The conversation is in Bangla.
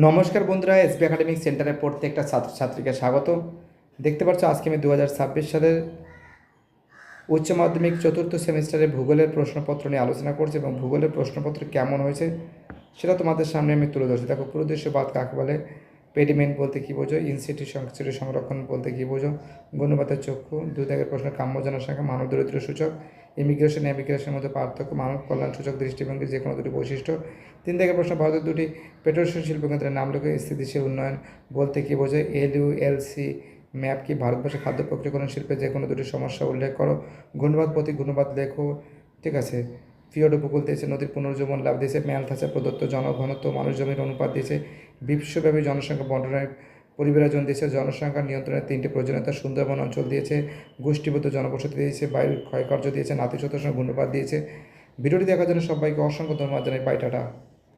নমস্কার বন্ধুরা, এসবি একাডেমিক সেন্টারে প্রত্যেকটা ছাত্রছাত্রীকে স্বাগত। দেখতে পাচ্ছ আজকে আমি 2026 সালের উচ্চ মাধ্যমিক চতুর্থ সেমিস্টারে ভূগোলের প্রশ্নপত্র নিয়ে আলোচনা করছি এবং ভূগোলের প্রশ্নপত্র কেমন হয়েছে সেটা তোমাদের সামনে আমি তুলে ধরছি। দেখো, পুরুদেশবাদ কাকে বলে, পেডিমেন্ট বলতে কী বোঝো, ইনসিটি সংরক্ষণ বলতে কী বোঝো, গুণবাতের চক্ষু, দুই দাগের প্রশ্ন কাম্য জনসংখ্যা, মানব দরিদ্র সূচক, ইমিগ্রেশনের মধ্যে পার্থক্য, মানব কল্যাণ সূচক দৃষ্টিভঙ্গির যে কোনো দুটি বৈশিষ্ট্য, তিন দাগের প্রশ্ন ভারতের দুটি পেট্রোশীল শিল্পকেন্দ্রের নাম লেখো, স্থিতিশীল উন্নয়ন বলতে কী বোঝো, LULC ম্যাপ কি, ভারতবর্ষে খাদ্য প্রক্রিয়াকরণ শিল্পে যে কোনো দুটি সমস্যা উল্লেখ করো, গুণবাদ প্রতি গুণবাদ লেখো। ঠিক আছে, ফিওড উপকূল দিয়েছে, নদীর পুনর্জীবন লাভ দিয়েছে, ম্যালথাসে প্রদত্ত জনঘনত্ব মানুষ জমির অনুপাত দিয়েছে, বিশ্বব্যাপী জনসংখ্যা বন্টনের পরিবেরাজন দিয়েছে, জনসংখ্যা নিয়ন্ত্রণের তিনটি প্রয়োজনীয়তা, সুন্দরবন অঞ্চল দিয়েছে, গোষ্ঠীবদ্ধ জনবসতি দিয়েছে, বায়ুর ক্ষয়কার্য দিয়েছে, নাতিশীতোষ্ণ গুণপাত দিয়েছে। ভিডিওটি দেখার জন্য সবাইকে অসংখ্য ধন্যবাদ জানাই। Bye, tata.